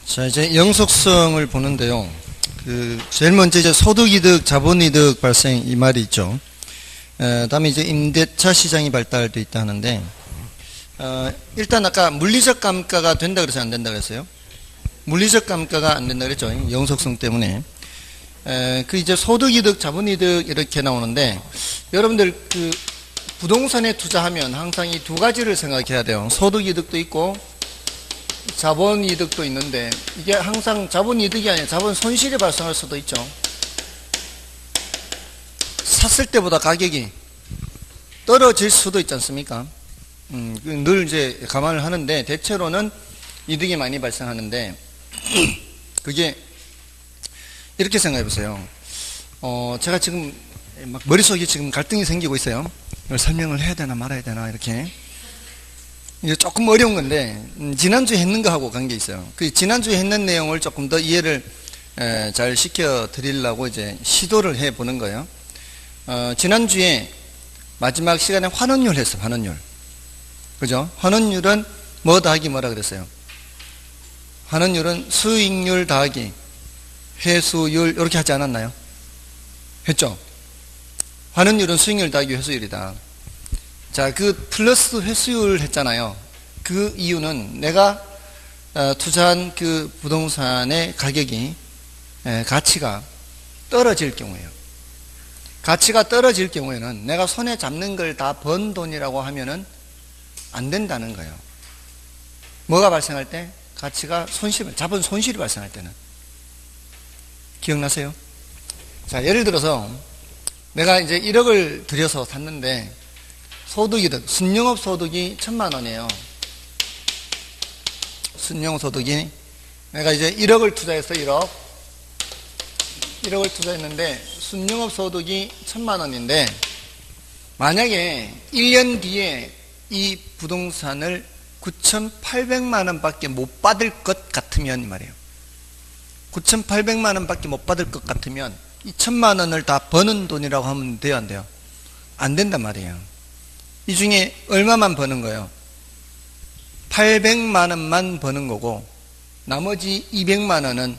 자, 이제 영속성을 보는데요. 제일 먼저 이제 소득이득, 자본이득 발생 이 말이 있죠. 다음에 이제 임대차 시장이 발달돼 있다 하는데, 일단 아까 물리적 감가가 된다 그래서 안 된다 그랬어요. 물리적 감가가 안 된다 그랬죠. 영속성 때문에. 이제 소득이득, 자본이득 이렇게 나오는데, 여러분들 부동산에 투자하면 항상 이 두 가지를 생각해야 돼요. 소득이득도 있고, 자본이득도 있는데, 이게 항상 자본이득이 아니라 자본 손실이 발생할 수도 있죠. 샀을 때보다 가격이 떨어질 수도 있지 않습니까? 늘 이제 감안을 하는데, 대체로는 이득이 많이 발생하는데, 그게 이렇게 생각해 보세요. 제가 지금 막 머릿속에 지금 갈등이 생기고 있어요. 이걸 설명을 해야 되나 말아야 되나 이렇게. 이게 조금 어려운 건데, 지난주에 했는 거하고 관계 있어요. 지난주에 했는 내용을 조금 더 이해를 잘 시켜 드리려고 이제 시도를 해 보는 거예요. 지난주에 마지막 시간에 환원율 했어요. 환원율. 그죠? 환원율은 뭐 더하기 뭐라 그랬어요? 환원율은 수익률 더하기 회수율 이렇게 하지 않았나요? 했죠? 환원율은 수익률 더하기 회수율이다. 자, 플러스 회수율 했잖아요. 그 이유는 내가 투자한 그 부동산의 가격이 가치가 떨어질 경우에요. 가치가 떨어질 경우에는 내가 손에 잡는 걸 다 번 돈이라고 하면은 안 된다는 거예요. 뭐가 발생할 때? 가치가 자본 손실이 발생할 때는. 기억나세요? 자, 예를 들어서 내가 이제 1억을 들여서 샀는데 소득이득, 순영업 소득이 1,000만 원이에요. 순영업 소득이 내가 이제 1억을 투자해서 1억을 투자했는데 순영업 소득이 1,000만 원인데 만약에 1년 뒤에 이 부동산을 9,800만 원밖에 못 받을 것 같으면 말이에요. 9,800만 원밖에 못 받을 것 같으면 2,000만 원을 다 버는 돈이라고 하면 돼요, 안 돼요? 안 된단 말이에요. 이 중에 얼마만 버는 거예요? 800만 원만 버는 거고 나머지 200만 원은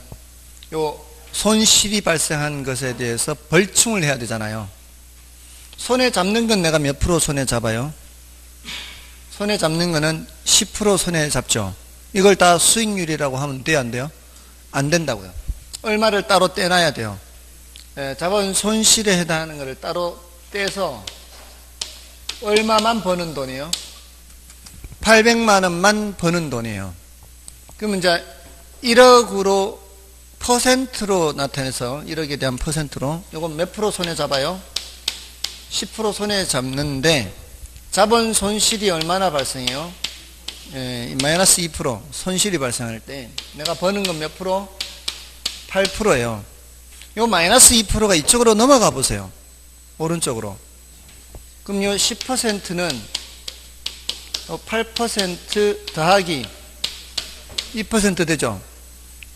요 손실이 발생한 것에 대해서 벌충을 해야 되잖아요. 손에 잡는 건 내가 몇 프로 손에 잡아요? 손에 잡는 거는 10% 손에 잡죠. 이걸 다 수익률이라고 하면 돼요, 안 돼요? 안 된다고요. 얼마를 따로 떼놔야 돼요. 자본 손실에 해당하는 것을 따로 떼서 얼마만 버는 돈이에요? 800만 원만 버는 돈이에요. 그러면 이제 1억으로 퍼센트로 나타내서 1억에 대한 퍼센트로 이건 몇 프로 손에 잡아요? 10% 손에 잡는데 자본 손실이 얼마나 발생해요? 마이너스 2% 손실이 발생할 때 내가 버는 건 몇 프로? 8%예요. 요 마이너스 2%가 이쪽으로 넘어가 보세요. 오른쪽으로. 그럼 요 10%는 8% 더하기 2% 되죠.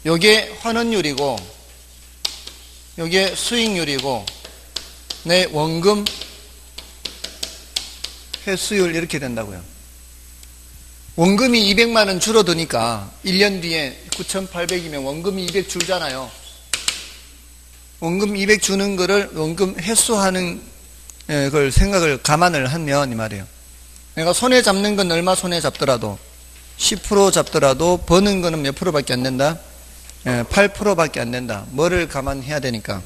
요게 환원율이고 요게 수익률이고 내 원금 회수율 이렇게 된다고요. 원금이 200만 원 줄어드니까 1년 뒤에 9,800이면 원금이 200 줄잖아요. 원금 200 주는 거를 원금 회수하는 걸 생각을 감안을 하면 이 말이에요. 내가 손에 잡는 건 얼마 손에 잡더라도 10% 잡더라도 버는 거는 몇 프로밖에 안 된다? 8%밖에 안 된다. 뭐를 감안해야 되니까?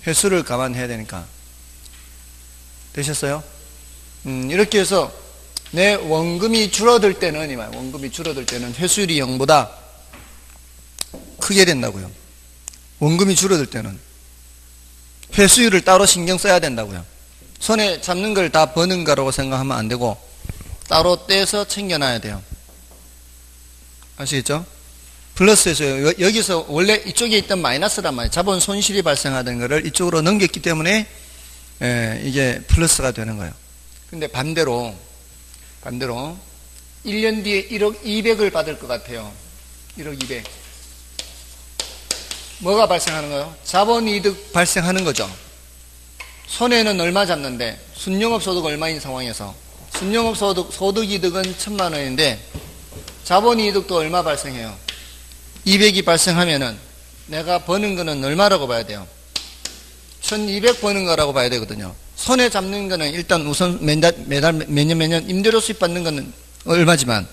회수를 감안해야 되니까. 되셨어요? 이렇게 해서 내 원금이 줄어들 때는 이 말, 원금이 줄어들 때는 회수율이 0보다 크게 된다고요. 원금이 줄어들 때는 회수율을 따로 신경 써야 된다고요. 손에 잡는 걸 다 버는 거라고 생각하면 안 되고 따로 떼서 챙겨놔야 돼요. 아시겠죠? 플러스에서 여기서 원래 이쪽에 있던 마이너스란 말이에요. 자본 손실이 발생하던 거를 이쪽으로 넘겼기 때문에 이게 플러스가 되는 거예요. 근데 반대로 1년 뒤에 1억 200을 받을 것 같아요. 1억 200. 뭐가 발생하는 거예요? 자본이득 발생하는 거죠. 손해는 얼마 잡는데 순영업 소득 얼마인 상황에서 순영업 소득이득은 1,000만 원인데 자본이득도 얼마 발생해요? 200이 발생하면은 내가 버는 거는 얼마라고 봐야 돼요? 1200 버는 거라고 봐야 되거든요. 손에 잡는 거는 일단 우선 매년 임대료 수입 받는 거는 얼마지만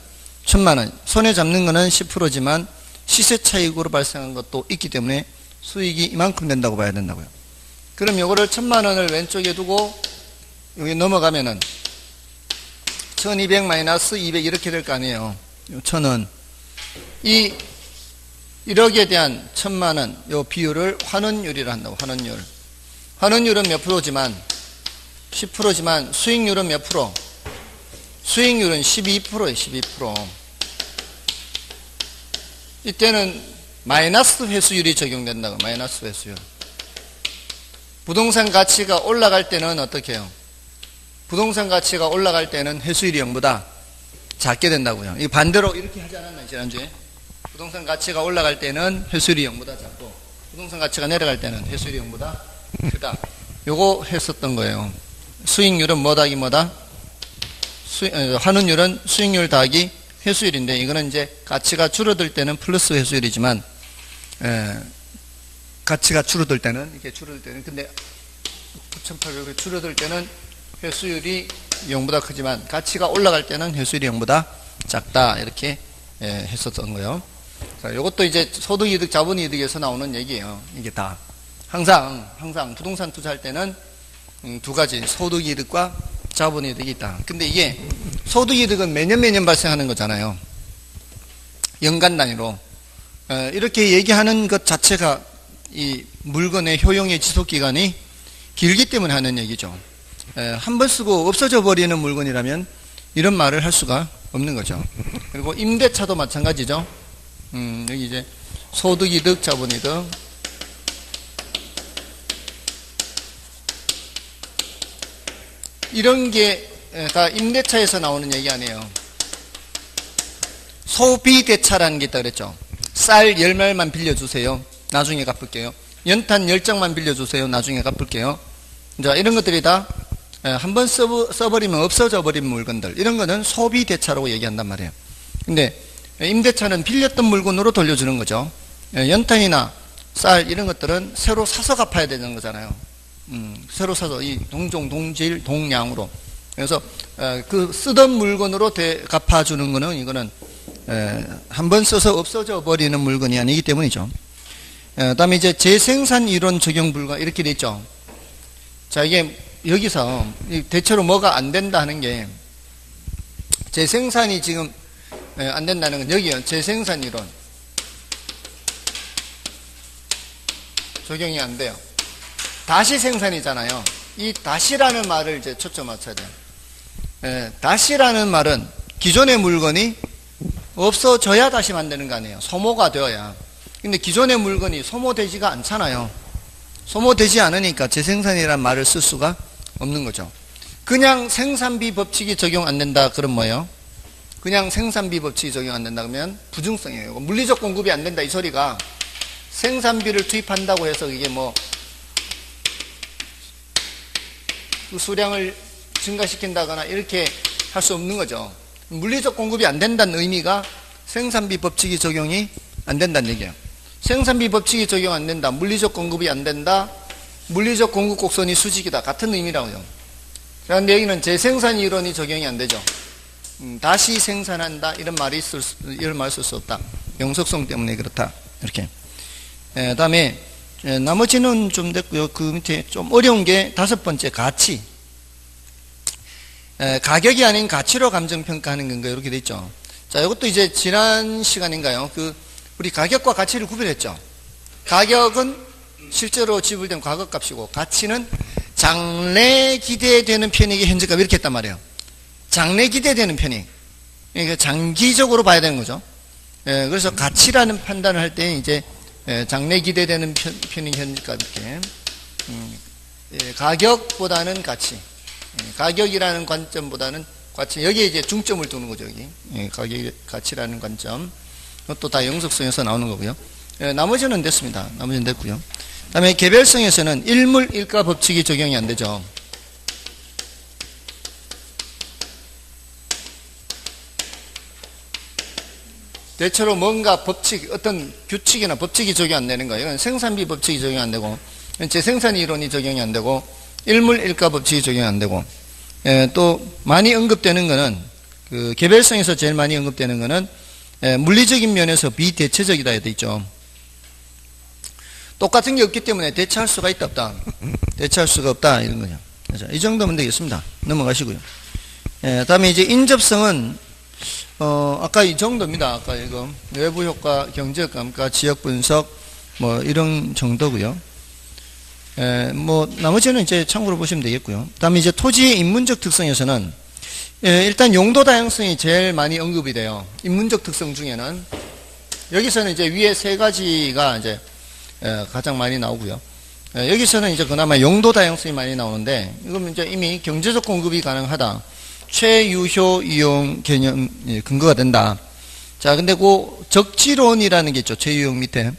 1000만 원. 손에 잡는 거는 10%지만 시세 차익으로 발생한 것도 있기 때문에 수익이 이만큼 된다고 봐야 된다고요. 그럼 요거를 1000만 원을 왼쪽에 두고 여기 넘어가면은 1200 마이너스 200 이렇게 될 거 아니에요. 1000원. 이 1억에 대한 1000만 원, 요 비율을 환원율이라 한다고, 환원율. 환원율은 몇 프로지만, 10%지만 수익률은 몇 프로? 수익률은 12%예요, 12%. 이때는 마이너스 회수율이 적용된다고, 마이너스 회수율. 부동산 가치가 올라갈 때는 어떻게 해요? 부동산 가치가 올라갈 때는 회수율이 0보다 작게 된다고요. 이 반대로 이렇게 하지 않았나요, 지난주에? 부동산 가치가 올라갈 때는 회수율이 0보다 작고, 부동산 가치가 내려갈 때는 회수율이 0보다 크다. 요거 했었던 거예요. 수익률은 뭐 더하기 뭐다? 환원율은 수익률 더하기 회수율인데, 이거는 이제 가치가 줄어들 때는 플러스 회수율이지만, 가치가 줄어들 때는, 이렇게 줄어들 때는, 근데 9,800이 줄어들 때는 회수율이 0보다 크지만, 가치가 올라갈 때는 회수율이 0보다 작다. 이렇게 했었던 거예요. 자, 요것도 이제 소득이득, 자본이득에서 나오는 얘기예요. 이게 다. 항상 부동산 투자할 때는 두 가지, 소득이득과 자본이득이 있다. 근데 이게 소득이득은 매년 발생하는 거잖아요. 연간 단위로. 이렇게 얘기하는 것 자체가 이 물건의 효용의 지속기간이 길기 때문에 하는 얘기죠. 한 번 쓰고 없어져 버리는 물건이라면 이런 말을 할 수가 없는 거죠. 그리고 임대차도 마찬가지죠. 여기 이제 소득이득, 자본이득. 이런 게 다 임대차에서 나오는 얘기 아니에요. 소비대차라는 게 있다 그랬죠. 쌀 10말만 빌려주세요. 나중에 갚을게요. 연탄 10장만 빌려주세요. 나중에 갚을게요. 자, 이런 것들이 다 한번 써버리면 없어져 버린 물건들. 이런 거는 소비대차라고 얘기한단 말이에요. 근데 임대차는 빌렸던 물건으로 돌려주는 거죠. 연탄이나 쌀 이런 것들은 새로 사서 갚아야 되는 거잖아요. 새로 사서 이 동종, 동질, 동량으로. 그래서 그 쓰던 물건으로 갚아주는 거는 이거는 한번 써서 없어져 버리는 물건이 아니기 때문이죠. 다음에 이제 재생산 이론 적용 불가 이렇게 돼 있죠. 자, 이게 여기서 대체로 뭐가 안 된다 하는 게 재생산이 지금 안 된다는 건 여기요. 재생산 이론 적용이 안 돼요. 다시 생산이잖아요. 이 다시라는 말을 이제 초점 맞춰야 돼요. 다시라는 말은 기존의 물건이 없어져야 다시 만드는 거 아니에요. 소모가 되어야. 근데 기존의 물건이 소모되지가 않잖아요. 소모되지 않으니까 재생산이라는 말을 쓸 수가 없는 거죠. 그냥 생산비 법칙이 적용 안 된다. 그럼 뭐예요? 그냥 생산비 법칙이 적용 안 된다 그러면 부증성이에요. 물리적 공급이 안 된다 이 소리가 생산비를 투입한다고 해서 이게 뭐 그 수량을 증가시킨다거나 이렇게 할 수 없는 거죠. 물리적 공급이 안 된다는 의미가 생산비 법칙이 적용이 안 된다는 얘기예요. 생산비 법칙이 적용 안 된다. 물리적 공급이 안 된다. 물리적 공급 곡선이 수직이다. 같은 의미라고요. 그런데 여기는 재생산 이론이 적용이 안 되죠. 다시 생산한다. 이런 말을 쓸 수 없다. 영속성 때문에 그렇다. 이렇게. 다음에 나머지는 좀 됐고요. 그 밑에 좀 어려운 게 5번째 가치. 가격이 아닌 가치로 감정평가하는 건가 이렇게 돼 있죠. 자, 이것도 이제 지난 시간인가요? 우리 가격과 가치를 구별했죠. 가격은 실제로 지불된 과거값이고 가치는 장래 기대되는 편익의 현재값 이렇게 했단 말이에요. 장래 기대되는 편익. 그러니까 장기적으로 봐야 되는 거죠. 그래서 가치라는 판단을 할 때 이제 장래 기대되는 편익 현재값 이렇게 가격보다는 가치. 가격이라는 관점보다는 가치. 여기에 이제 중점을 두는 거죠. 여기 가격 가치라는 관점. 그것도 다 영속성에서 나오는 거고요. 나머지는 됐습니다. 나머지는 됐고요. 그다음에 개별성에서는 일물 일가 법칙이 적용이 안 되죠. 대체로 뭔가 법칙, 어떤 규칙이나 법칙이 적용 안 되는 거예요. 이건 생산비 법칙이 적용 안 되고, 재생산 이론이 적용이 안 되고, 일물일가 법칙이 적용이 안 되고, 또 많이 언급되는 거는, 그 개별성에서 제일 많이 언급되는 거는 물리적인 면에서 비대체적이다 돼 있죠. 똑같은 게 없기 때문에 대체할 수가 있다 없다. 대체할 수가 없다 이런 거죠. 그렇죠? 이 정도면 되겠습니다. 넘어가시고요. 다음에 이제 인접성은 아까 이 정도입니다. 아까 이거 외부 효과, 경제적 감가, 지역 분석 뭐 이런 정도고요. 뭐 나머지는 이제 참고로 보시면 되겠고요. 다음에 이제 토지의 인문적 특성에서는 일단 용도 다양성이 제일 많이 언급이 돼요. 인문적 특성 중에는 여기서는 이제 위에 세 가지가 이제 가장 많이 나오고요. 여기서는 이제 그나마 용도 다양성이 많이 나오는데 이건 이제 이미 경제적 공급이 가능하다. 최유효 이용 개념 근거가 된다. 자, 근데 그 적지론이라는 게 있죠. 최유효 밑에.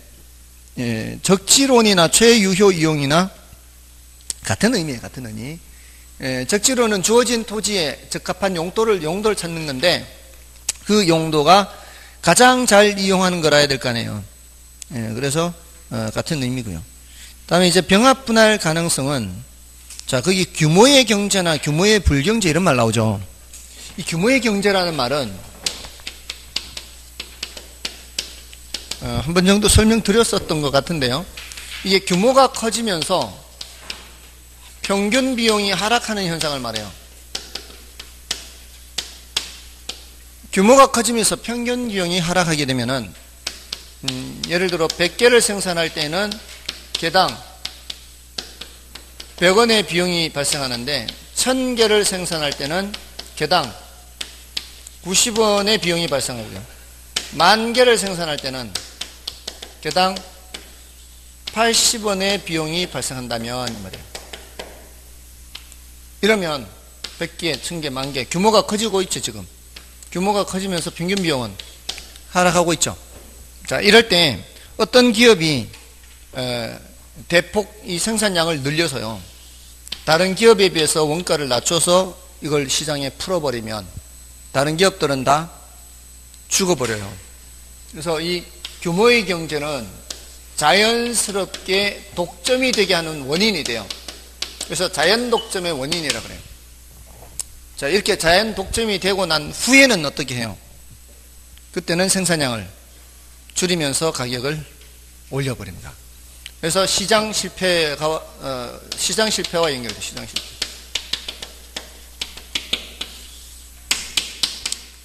적지론이나 최유효 이용이나 같은 의미예요. 같은 의미. 적지론은 주어진 토지에 적합한 용도를 찾는 건데 그 용도가 가장 잘 이용하는 거라 해야 될 거 아니에요. 그래서 같은 의미고요. 다음에 이제 병합 분할 가능성은 자, 거기 규모의 경제나 규모의 불경제 이런 말 나오죠. 이 규모의 경제라는 말은 한 번 정도 설명드렸었던 것 같은데요. 이게 규모가 커지면서 평균 비용이 하락하는 현상을 말해요. 규모가 커지면서 평균 비용이 하락하게 되면은 예를 들어 100개를 생산할 때는 개당 100원의 비용이 발생하는데 1000개를 생산할 때는 개당 90원의 비용이 발생하고요. 10,000개를 생산할 때는 개당 80원의 비용이 발생한다면 이 말이에요. 이러면 100개, 1000개, 10,000개 규모가 커지고 있죠. 지금 규모가 커지면서 평균 비용은 하락하고 있죠. 자, 이럴 때 어떤 기업이 대폭 이 생산량을 늘려서요 다른 기업에 비해서 원가를 낮춰서 이걸 시장에 풀어버리면 다른 기업들은 다 죽어버려요. 그래서 이 규모의 경제는 자연스럽게 독점이 되게 하는 원인이 돼요. 그래서 자연 독점의 원인이라 그래요. 자, 이렇게 자연 독점이 되고 난 후에는 어떻게 해요? 그때는 생산량을 줄이면서 가격을 올려버립니다. 그래서 시장 실패와 연결돼요. 시장 실패.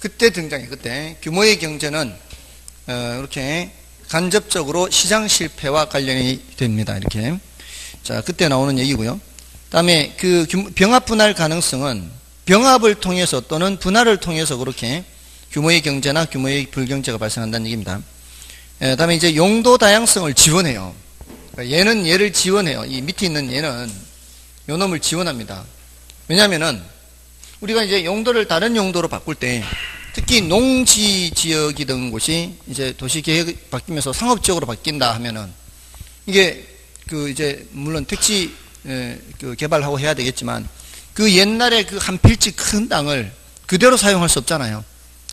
그때 등장해요. 그때 규모의 경제는 이렇게 간접적으로 시장 실패와 관련이 됩니다. 이렇게. 자, 그때 나오는 얘기고요. 다음에 그 병합 분할 가능성은 병합을 통해서 또는 분할을 통해서 그렇게 규모의 경제나 규모의 불경제가 발생한다는 얘기입니다. 다음에 이제 용도 다양성을 지원해요. 얘는 얘를 지원해요. 이 밑에 있는 얘는 요 놈을 지원합니다. 왜냐하면은 우리가 이제 용도를 다른 용도로 바꿀 때 특히 농지 지역이던 곳이 이제 도시 계획이 바뀌면서 상업지역으로 바뀐다 하면은 이게 그 이제 물론 택지 그 개발하고 해야 되겠지만 그 옛날에 그 한 필지 큰 땅을 그대로 사용할 수 없잖아요.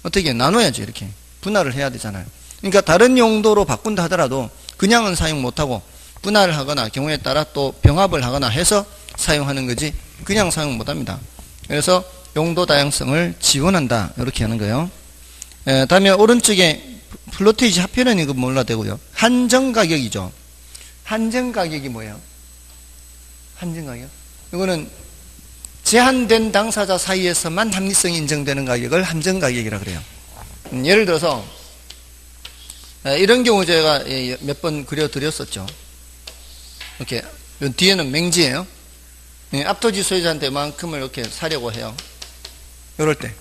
어떻게 나눠야죠. 이렇게 분할을 해야 되잖아요. 그러니까 다른 용도로 바꾼다 하더라도 그냥은 사용 못하고 분할을 하거나 경우에 따라 또 병합을 하거나 해서 사용하는 거지 그냥 사용 못합니다. 그래서 용도 다양성을 지원한다 이렇게 하는 거예요. 다음에 오른쪽에 플로테이지 합표는 이거 몰라 되고요. 한정가격이죠. 한정가격이 뭐예요? 한정가격? 이거는 제한된 당사자 사이에서만 합리성이 인정되는 가격을 한정가격이라 그래요. 예를 들어서 이런 경우 제가 몇 번 그려드렸었죠. 이렇게 뒤에는 맹지예요. 앞토지 소유자한테 만큼을 이렇게 사려고 해요. 이럴 때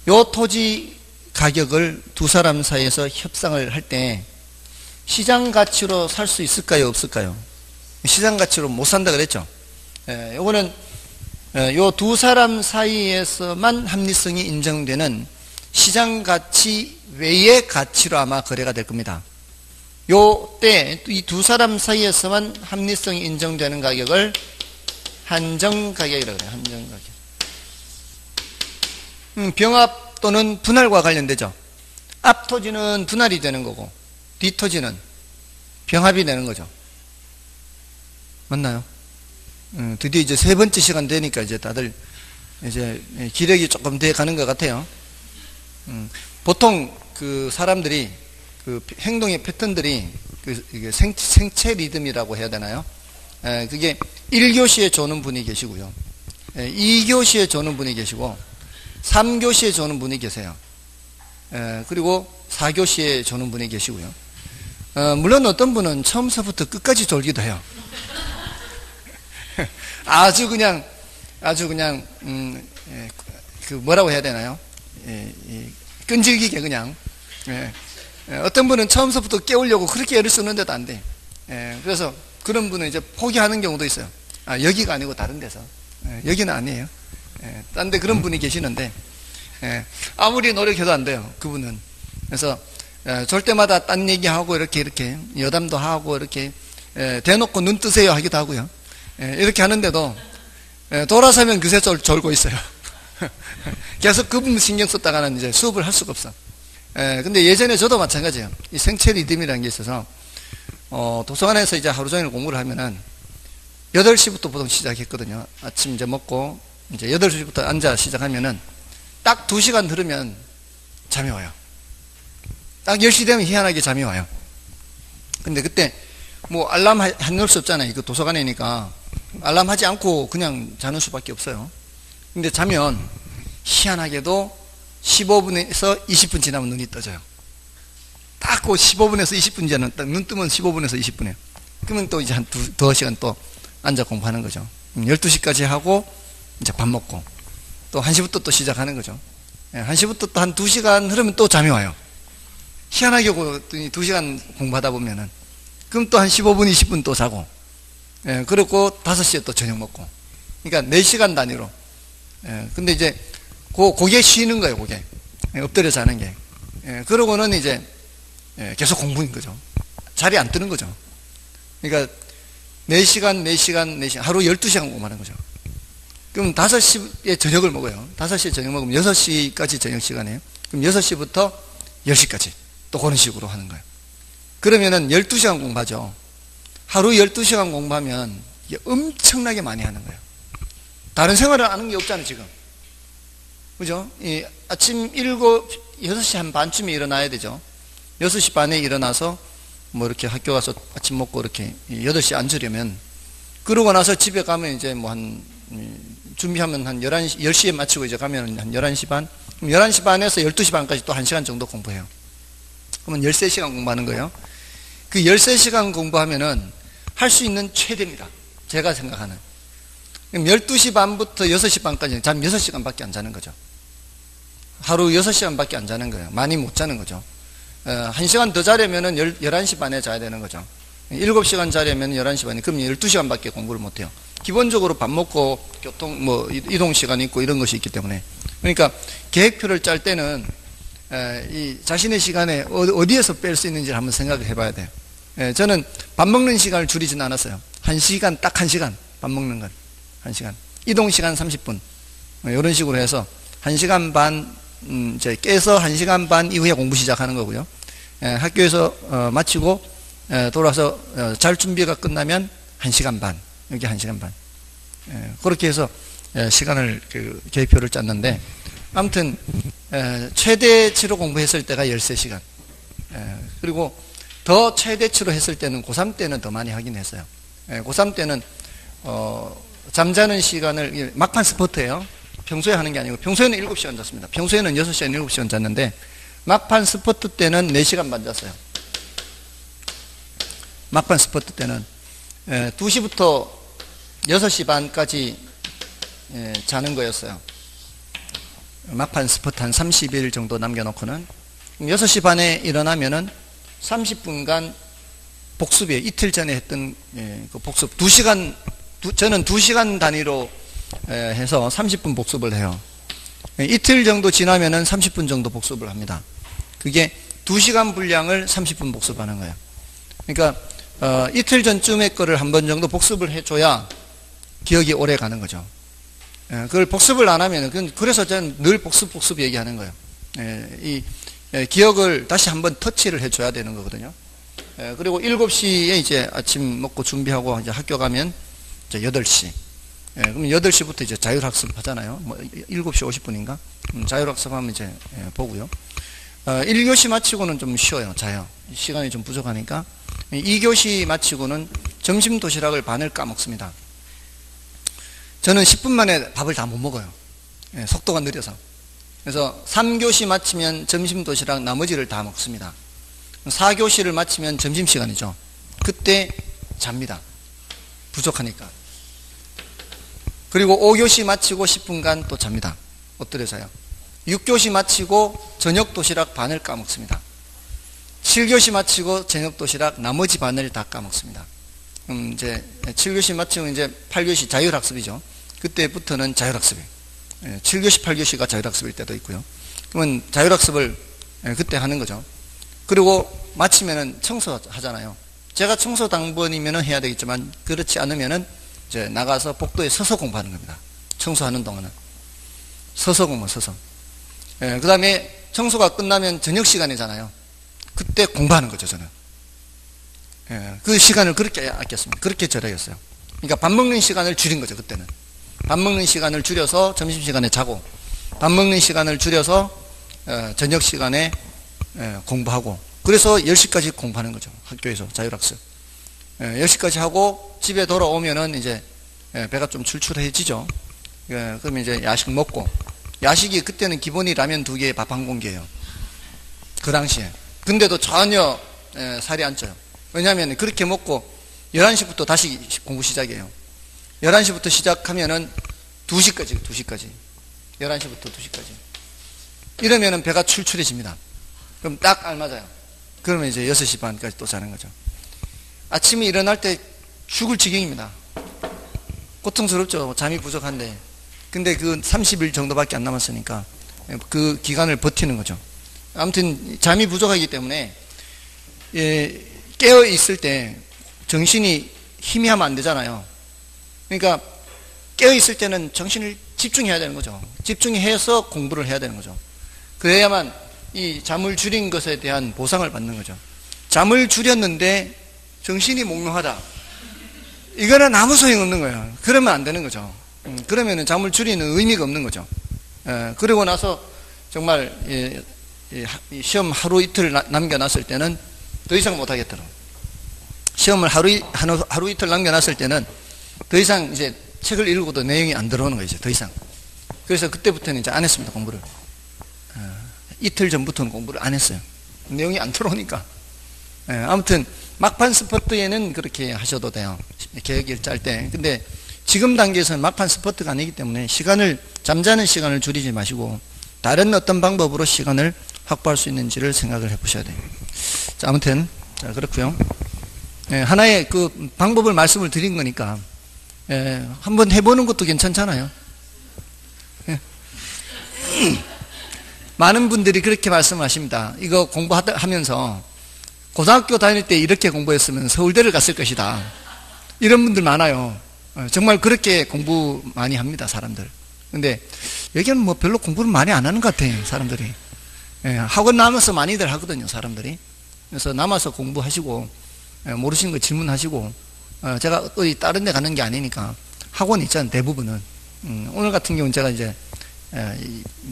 요 토지 가격을 두 사람 사이에서 협상을 할 때 시장 가치로 살 수 있을까요? 없을까요? 시장 가치로 못 산다 그랬죠. 요거는 요 두 사람 사이에서만 합리성이 인정되는 시장 가치 외의 가치로 아마 거래가 될 겁니다. 요 때 이 두 사람 사이에서만 합리성이 인정되는 가격을 한정 가격이라고 해요. 한정 가격. 병합 또는 분할과 관련되죠. 앞토지는 분할이 되는 거고 뒤토지는 병합이 되는 거죠. 맞나요? 드디어 이제 세 번째 시간 되니까 이제 다들 이제 기력이 조금 돼 가는 것 같아요. 보통 그 사람들이 그 행동의 패턴들이 그 생체 리듬이라고 해야 되나요? 그게 1교시에 조는 분이 계시고요. 2교시에 조는 분이 계시고 3교시에 조는 분이 계세요. 그리고 4교시에 조는 분이 계시고요. 물론 어떤 분은 처음서부터 끝까지 졸기도 해요. 아주 그냥 그 뭐라고 해야 되나요? 끈질기게 그냥. 어떤 분은 처음서부터 깨우려고 그렇게 애를 쓰는데도 안 돼. 그래서 그런 분은 이제 포기하는 경우도 있어요. 여기가 아니고 다른 데서. 여기는 아니에요. 딴 데 그런 분이 계시는데 아무리 노력해도 안 돼요. 그분은. 그래서 졸 때마다 딴 얘기하고 이렇게 여담도 하고 이렇게 대놓고 눈 뜨세요 하기도 하고요. 이렇게 하는데도 돌아서면 그새 졸고 있어요. 계속 그분 신경 썼다가는 이제 수업을 할 수가 없어. 근데 예전에 저도 마찬가지예요. 이 생체 리듬이라는 게 있어서 도서관에서 이제 하루 종일 공부를 하면은 8시부터 보통 시작했거든요. 아침 이제 먹고 이제 8시부터 앉아 시작하면은 딱 2시간 들으면 잠이 와요. 딱 10시 되면 희한하게 잠이 와요. 근데 그때 뭐 알람 해놓을 수 없잖아요. 이거 도서관이니까 알람 하지 않고 그냥 자는 수밖에 없어요. 근데 자면 희한하게도 15분에서 20분 지나면 눈이 떠져요. 딱 그 15분에서 20분 지나면 눈 뜨면 15분에서 20분이에요. 그러면 또 이제 한 두어 시간 또 앉아 공부하는 거죠. 12시까지 하고 이제 밥 먹고 또 1시부터 또 시작하는 거죠. 1시부터 또 한 2시간 흐르면 또 잠이 와요. 희한하게 2시간 공부하다 보면은 그럼 또 한 15분, 20분 또 자고 그리고 5시에 또 저녁 먹고 그러니까 4시간 단위로 근데 이제 고개 쉬는 거예요. 고개 엎드려 자는 게 그러고는 이제 계속 공부인 거죠. 자리 안 뜨는 거죠. 그러니까 4시간 하루 12시간 공부하는 거죠. 그럼 5시에 저녁을 먹어요. 5시에 저녁 먹으면 6시까지 저녁 시간이에요. 그럼 6시부터 10시까지 또 그런 식으로 하는 거예요. 그러면은 12시간 공부하죠. 하루 12시간 공부하면 엄청나게 많이 하는 거예요. 다른 생활을 하는 게 없잖아요, 지금. 그죠? 아침 6시 한 반쯤에 일어나야 되죠. 6시 반에 일어나서 뭐 이렇게 학교 가서 아침 먹고 이렇게 8시에 앉으려면 그러고 나서 집에 가면 이제 뭐 준비하면 한 11시, 10시에 마치고 이제 가면 한 11시 반? 그럼 11시 반에서 12시 반까지 또 1시간 정도 공부해요. 그러면 13시간 공부하는 거예요. 그 13시간 공부하면은 할 수 있는 최대입니다. 제가 생각하는. 그럼 12시 반부터 6시 반까지 잠 6시간밖에 안 자는 거죠. 하루 6시간밖에 안 자는 거예요. 많이 못 자는 거죠. 1시간 더 자려면은 11시 반에 자야 되는 거죠. 7시간 자려면 11시 반에, 그럼 12시간밖에 공부를 못 해요. 기본적으로 밥 먹고 교통, 이동 시간이 있고 이런 것이 있기 때문에. 그러니까 계획표를 짤 때는, 이 자신의 시간에 어디에서 뺄 수 있는지를 한번 생각을 해봐야 돼요. 저는 밥 먹는 시간을 줄이지는 않았어요. 1시간, 딱 1시간. 밥 먹는 건. 1시간. 이동 시간 30분. 이런 식으로 해서 1시간 반, 이제 깨서 1시간 반 이후에 공부 시작하는 거고요. 학교에서 마치고 돌아서 잘 준비가 끝나면 1시간 반. 여기 1시간 반. 그렇게 해서 시간을 계획표를 짰는데 아무튼 최대치로 공부했을 때가 13시간. 그리고 더 최대치로 했을 때는 고3 때는 더 많이 하긴 했어요. 고3 때는 잠자는 시간을 막판 스포트예요. 평소에 하는 게 아니고 평소에는 7시간 잤습니다. 평소에는 6시간, 7시간 잤는데 막판 스포트 때는 4시간 반 잤어요. 막판 스포트 때는 2시부터 6시 반까지 자는 거였어요. 막판 스포트 한 30일 정도 남겨놓고는 6시 반에 일어나면은 30분간 복습이에요. 이틀 전에 했던 그 복습 2시간, 저는 2시간 단위로 해서 30분 복습을 해요. 이틀 정도 지나면은 30분 정도 복습을 합니다. 그게 2시간 분량을 30분 복습하는 거예요. 그러니까 이틀 전쯤의 거를 한 번 정도 복습을 해줘야 기억이 오래 가는 거죠. 그걸 복습을 안 하면은, 그래서 저는 늘 복습 얘기하는 거예요. 이 기억을 다시 한번 터치를 해줘야 되는 거거든요. 그리고 7시에 이제 아침 먹고 준비하고 이제 학교 가면 이제 8시. 그럼 8시부터 이제 자율학습 하잖아요. 뭐 7시 50분인가? 자율학습 하면 이제 보고요. 1교시 마치고는 좀 쉬어요. 자요. 시간이 좀 부족하니까. 2교시 마치고는 점심 도시락을 반을 까먹습니다. 저는 10분 만에 밥을 다 못 먹어요. 속도가 느려서. 그래서 3교시 마치면 점심 도시락 나머지를 다 먹습니다. 4교시를 마치면 점심시간이죠. 그때 잡니다. 부족하니까. 그리고 5교시 마치고 10분간 또 잡니다. 엎드려 자요. 6교시 마치고 저녁 도시락 반을 까먹습니다. 7교시 마치고 저녁 도시락 나머지 반을 다 까먹습니다. 이제 7교시 마치면 이제 8교시 자율학습이죠. 그때부터는 자율학습이에요. 7교시, 8교시가 자율학습일 때도 있고요. 그러면 자율학습을 그때 하는 거죠. 그리고 마치면은 청소하잖아요. 제가 청소 당번이면은 해야 되겠지만 그렇지 않으면은 이제 나가서 복도에 서서 공부하는 겁니다. 청소하는 동안은 서서 공부, 서서. 그 다음에 청소가 끝나면 저녁 시간이잖아요. 그때 공부하는 거죠, 저는. 그 시간을 그렇게 아꼈습니다. 그렇게 절약했어요. 그러니까 밥 먹는 시간을 줄인 거죠, 그때는. 밥 먹는 시간을 줄여서 점심시간에 자고, 밥 먹는 시간을 줄여서 저녁 시간에 공부하고, 그래서 10시까지 공부하는 거죠, 학교에서 자율학습. 10시까지 하고 집에 돌아오면은 이제 배가 좀 출출해지죠. 그러면 이제 야식 먹고, 야식이 그때는 기본이 라면 2개에 밥 1공기예요. 그 당시에. 근데도 전혀 살이 안 쪄요. 왜냐하면 그렇게 먹고 11시부터 다시 공부 시작이에요. 11시부터 시작하면은 2시까지. 11시부터 2시까지. 이러면은 배가 출출해집니다. 그럼 딱 알맞아요. 그러면 이제 6시 반까지 또 자는 거죠. 아침에 일어날 때 죽을 지경입니다. 고통스럽죠. 잠이 부족한데. 근데 그 30일 정도밖에 안 남았으니까 그 기간을 버티는 거죠. 아무튼 잠이 부족하기 때문에 깨어 있을 때 정신이 희미하면 안 되잖아요. 그러니까 깨어 있을 때는 정신을 집중해야 되는 거죠. 집중해서 공부를 해야 되는 거죠. 그래야만 이 잠을 줄인 것에 대한 보상을 받는 거죠. 잠을 줄였는데 정신이 몽롱하다. 이거는 아무 소용없는 거예요. 그러면 안 되는 거죠. 그러면은 잠을 줄이는 의미가 없는 거죠. 그러고 나서 정말 시험 하루 이틀 남겨놨을 때는 더 이상 못하겠더라고요. 시험을 하루 이틀 남겨놨을 때는 더 이상 이제 책을 읽어도 내용이 안 들어오는 거예요. 이제 더 이상. 그래서 그때부터는 이제 안 했습니다. 공부를. 이틀 전부터는 공부를 안 했어요. 내용이 안 들어오니까. 아무튼 막판 스퍼트에는 그렇게 하셔도 돼요. 계획을 짤 때. 근데 지금 단계에서는 막판 스퍼트가 아니기 때문에 잠자는 시간을 줄이지 마시고 다른 어떤 방법으로 시간을 확보할 수 있는지를 생각을 해보셔야 돼요. 자, 아무튼 자, 그렇고요. 하나의 그 방법을 말씀을 드린 거니까 한번 해보는 것도 괜찮잖아요. 많은 분들이 그렇게 말씀하십니다. 이거 공부하면서 고등학교 다닐 때 이렇게 공부했으면 서울대를 갔을 것이다. 이런 분들 많아요. 정말 그렇게 공부 많이 합니다, 사람들. 근데 여기는 뭐 별로 공부를 많이 안 하는 것 같아요, 사람들이. 학원 남아서 많이들 하거든요, 사람들이. 그래서 남아서 공부하시고 모르시는 거 질문하시고, 제가 어디 다른 데 가는 게 아니니까 학원 있잖아요, 대부분은. 오늘 같은 경우는 제가 이제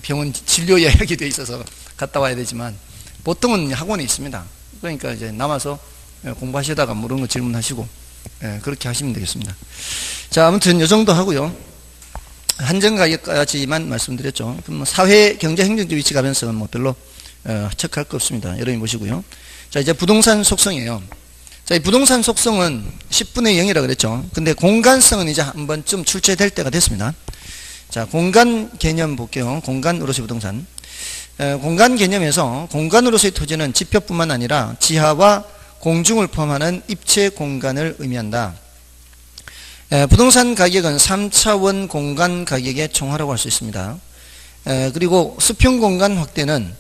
병원 진료 예약이 돼 있어서 갔다 와야 되지만 보통은 학원에 있습니다. 그러니까 이제 남아서 공부하시다가 모르는 거 질문하시고 그렇게 하시면 되겠습니다. 자, 아무튼 이 정도 하고요. 한정가격까지만 말씀드렸죠. 그럼 사회, 경제, 행정적 위치 가면서 뭐 별로 체크할 거 없습니다. 여러분이 보시고요. 자, 이제 부동산 속성이에요. 자, 이 부동산 속성은 10분의 0이라 그랬죠. 근데 공간성은 이제 한 번쯤 출제될 때가 됐습니다. 자, 공간 개념 볼게요. 공간으로서의 부동산. 공간 개념에서 공간으로서의 토지는 지표뿐만 아니라 지하와 공중을 포함하는 입체 공간을 의미한다. 부동산 가격은 3차원 공간 가격의 총화라고 할 수 있습니다. 그리고 수평 공간 확대는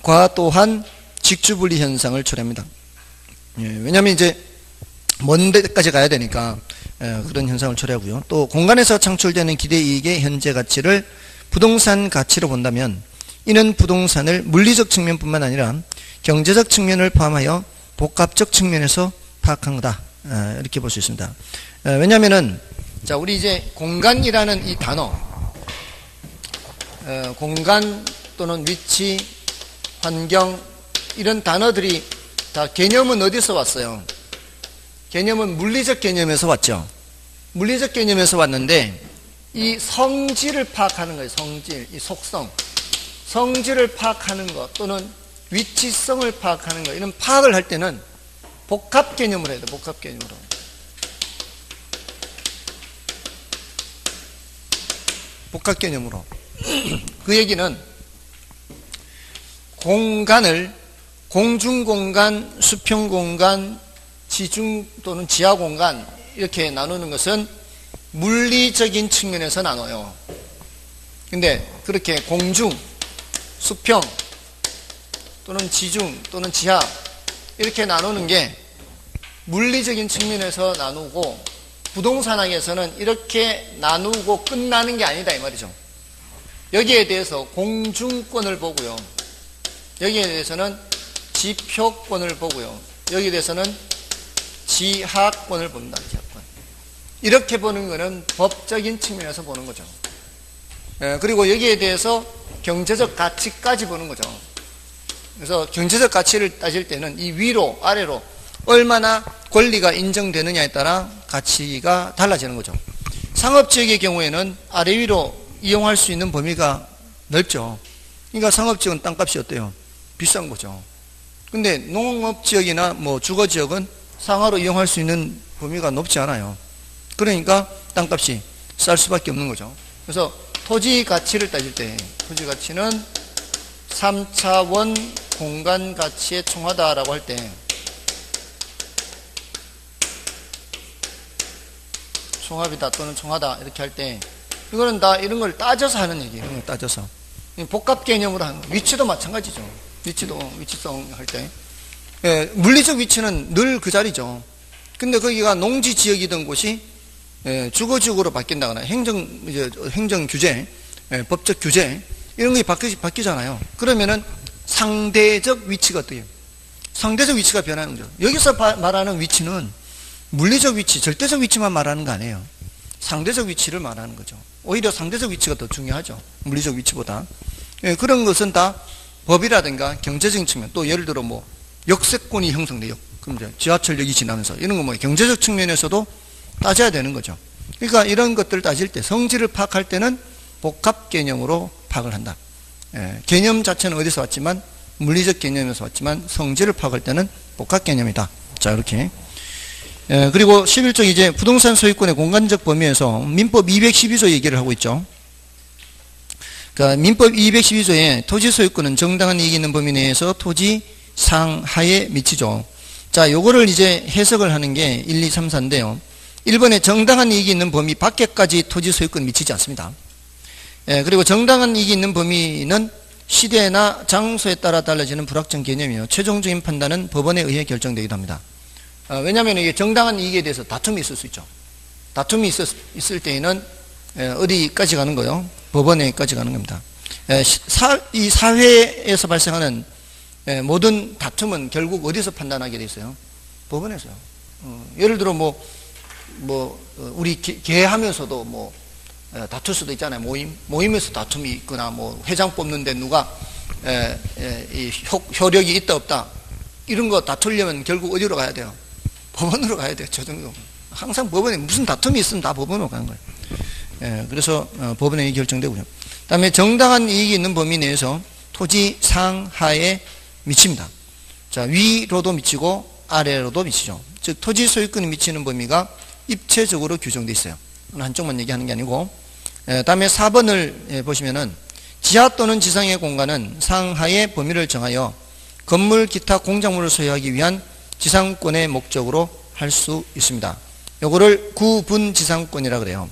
과 또한 직주분리 현상을 초래합니다. 왜냐하면 이제 먼 데까지 가야 되니까 그런 현상을 초래하고요. 또 공간에서 창출되는 기대 이익의 현재 가치를 부동산 가치로 본다면 이는 부동산을 물리적 측면뿐만 아니라 경제적 측면을 포함하여 복합적 측면에서 파악한 거다. 이렇게 볼 수 있습니다. 왜냐하면은 자, 우리 이제 공간이라는 이 단어, 공간 또는 위치, 환경 이런 단어들이 다 개념은 어디서 왔어요? 개념은 물리적 개념에서 왔죠. 물리적 개념에서 왔는데 이 성질을 파악하는 거예요. 성질, 이 속성, 성질을 파악하는 것 또는 위치성을 파악하는 것, 이런 파악을 할 때는 복합 개념으로 해야 돼요. 복합 개념으로. 복합 개념으로. 그 얘기는 공간을 공중공간, 수평공간, 지중 또는 지하공간 이렇게 나누는 것은 물리적인 측면에서 나눠요. 근데 그렇게 공중, 수평 또는 지중 또는 지하 이렇게 나누는 게 물리적인 측면에서 나누고 부동산학에서는 이렇게 나누고 끝나는 게 아니다 이 말이죠. 여기에 대해서 공중권을 보고요. 여기에 대해서는 지표권을 보고요. 여기에 대해서는 지하권을 봅니다. 지하권. 이렇게 보는 것은 법적인 측면에서 보는 거죠. 그리고 여기에 대해서 경제적 가치까지 보는 거죠. 그래서 경제적 가치를 따질 때는 이 위로 아래로 얼마나 권리가 인정되느냐에 따라 가치가 달라지는 거죠. 상업지역의 경우에는 아래 위로 이용할 수 있는 범위가 넓죠. 그러니까 상업지역은 땅값이 어때요? 비싼 거죠. 근데 농업지역이나 뭐 주거지역은 상하로 이용할 수 있는 범위가 높지 않아요. 그러니까 땅값이 쌀 수밖에 없는 거죠. 그래서 토지 가치를 따질 때 토지 가치는 3차원 공간 가치에 총하다라고 할 때 총합이다 또는 총하다 이렇게 할 때 이거는 다 이런 걸 따져서 하는 얘기예요. 이런 걸 따져서 복합 개념으로 하는 거예요. 위치도 마찬가지죠. 위치성 할 때 물리적 위치는 늘 그 자리죠. 근데 거기가 농지 지역이던 곳이 주거지역으로 바뀐다거나 행정 규제, 법적 규제 이런 게 바뀌잖아요. 그러면은 상대적 위치가 어때요? 상대적 위치가 변하는 거죠. 여기서 말하는 위치는 물리적 위치, 절대적 위치만 말하는 거 아니에요. 상대적 위치를 말하는 거죠. 오히려 상대적 위치가 더 중요하죠. 물리적 위치보다. 그런 것은 다 법이라든가 경제적인 측면, 또 예를 들어 뭐 역세권이 형성돼요. 그럼 이제 지하철역이 지나면서 이런 거 뭐 경제적 측면에서도 따져야 되는 거죠. 그러니까 이런 것들을 따질 때 성질을 파악할 때는 복합 개념으로 파악을 한다. 개념 자체는 어디서 왔지만 물리적 개념에서 왔지만 성질을 파악할 때는 복합 개념이다. 자, 이렇게. 그리고 11조 이제 부동산 소유권의 공간적 범위에서 민법 212조 얘기를 하고 있죠. 그러니까 민법 212조에 토지 소유권은 정당한 이익이 있는 범위 내에서 토지 상하에 미치죠. 자, 요거를 이제 해석을 하는 게 1, 2, 3, 4인데요. 1번에 정당한 이익이 있는 범위 밖에까지 토지 소유권 미치지 않습니다. 그리고 정당한 이익이 있는 범위는 시대나 장소에 따라 달라지는 불확정 개념이요. 최종적인 판단은 법원에 의해 결정되기도 합니다. 왜냐하면 이게 정당한 이익에 대해서 다툼이 있을 수 있죠. 다툼이 있을 때에는 어디까지 가는 거요? 법원에까지 가는 겁니다. 이 사회에서 발생하는 모든 다툼은 결국 어디서 판단하게 돼 있어요? 법원에서요. 예를 들어 우리 개하면서도 다툴 수도 있잖아요. 모임에서 다툼이 있거나 회장 뽑는데 누가 이 효력이 있다 없다 이런 거 다투려면 결국 어디로 가야 돼요? 법원으로 가야 돼요. 저 정도. 항상 법원에 무슨 다툼이 있으면 다 법원으로 가는 거예요. 그래서 법원에 결정되고요. 그다음에 정당한 이익이 있는 범위 내에서 토지 상하에 미칩니다. 자, 위로도 미치고 아래로도 미치죠. 즉 토지 소유권이 미치는 범위가 입체적으로 규정되어 있어요. 한쪽만 얘기하는 게 아니고. 다음에 4번을 보시면은 지하 또는 지상의 공간은 상하의 범위를 정하여 건물 기타 공작물을 소유하기 위한 지상권의 목적으로 할 수 있습니다. 요거를 구분지상권이라 그래요.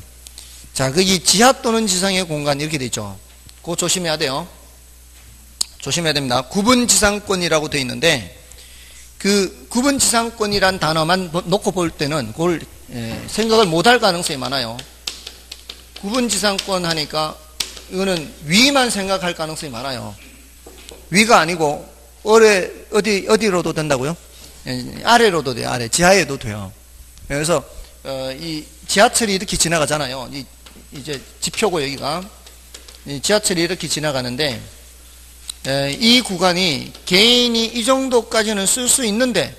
자, 거기 지하 또는 지상의 공간 이렇게 돼 있죠. 그거 조심해야 돼요. 조심해야 됩니다. 구분지상권이라고 돼 있는데 그 구분지상권이란 단어만 놓고 볼 때는 그걸 생각을 못할 가능성이 많아요. 구분지상권 하니까 이거는 위만 생각할 가능성이 많아요. 위가 아니고 어디로도 된다고요? 아래로도 돼요. 아래 지하에도 돼요. 그래서 이 지하철이 이렇게 지나가잖아요. 이제 지표고 여기가 이 지하철이 이렇게 지나가는데 이 구간이 개인이 이 정도까지는 쓸 수 있는데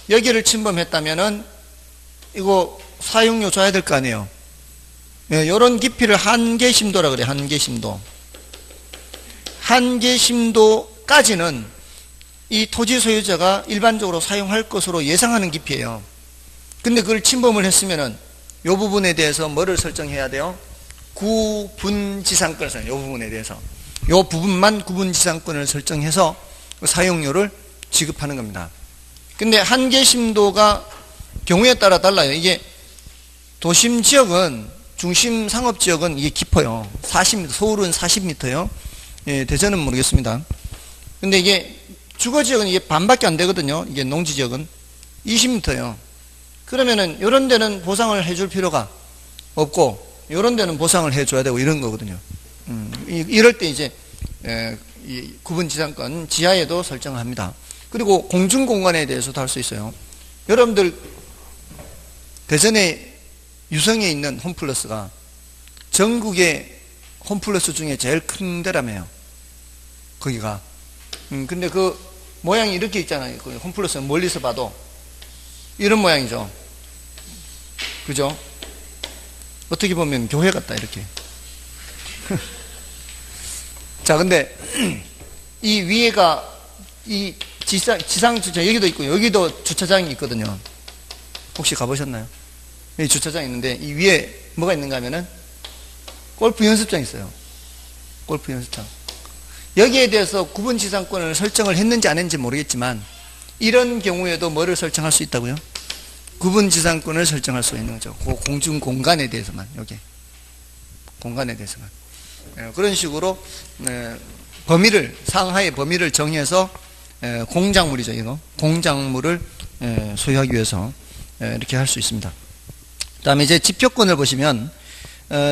여기를 침범했다면은 이거 사용료 줘야 될 거 아니에요. 이런 깊이를 한계심도라 그래요. 한계심도. 한계심도까지는 이 토지 소유자가 일반적으로 사용할 것으로 예상하는 깊이에요. 근데 그걸 침범을 했으면은 이 부분에 대해서 뭐를 설정해야 돼요? 구분지상권을 설정. 이 부분에 대해서 이 부분만 구분지상권을 설정해서 사용료를 지급하는 겁니다. 근데 한계심도가 경우에 따라 달라요. 이게 도심 지역은, 중심 상업 지역은 이게 깊어요. 40m, 서울은 40m요. 예, 대전은 모르겠습니다. 근데 이게 주거 지역은 이게 반밖에 안 되거든요. 이게 농지 지역은 20m요. 그러면은 이런 데는 보상을 해줄 필요가 없고 이런 데는 보상을 해줘야 되고 이런 거거든요. 이럴 때 이제 이 구분지상권 지하에도 설정합니다. 그리고 공중공간에 대해서도 할 수 있어요. 여러분들 대전에 유성에 있는 홈플러스가 전국의 홈플러스 중에 제일 큰 데라며요. 거기가. 근데 그 모양이 이렇게 있잖아요. 그 홈플러스는 멀리서 봐도 이런 모양이죠. 그죠? 어떻게 보면 교회 같다 이렇게. 자, 근데 이 위에가 이 지상 주차 여기도 있고 여기도 주차장이 있거든요. 혹시 가보셨나요? 여기 주차장이 있는데 이 위에 뭐가 있는가 하면은 골프 연습장 있어요. 골프 연습장. 여기에 대해서 구분지상권을 설정을 했는지 안 했는지 모르겠지만 이런 경우에도 뭐를 설정할 수 있다고요? 구분지상권을 설정할 수 있는 거죠. 그 공중공간에 대해서만, 여기 공간에 대해서만. 그런 식으로 범위를, 상하의 범위를 정해서 공작물이죠. 이거 공작물을 소유하기 위해서 이렇게 할 수 있습니다. 그 다음에 이제 지표권을 보시면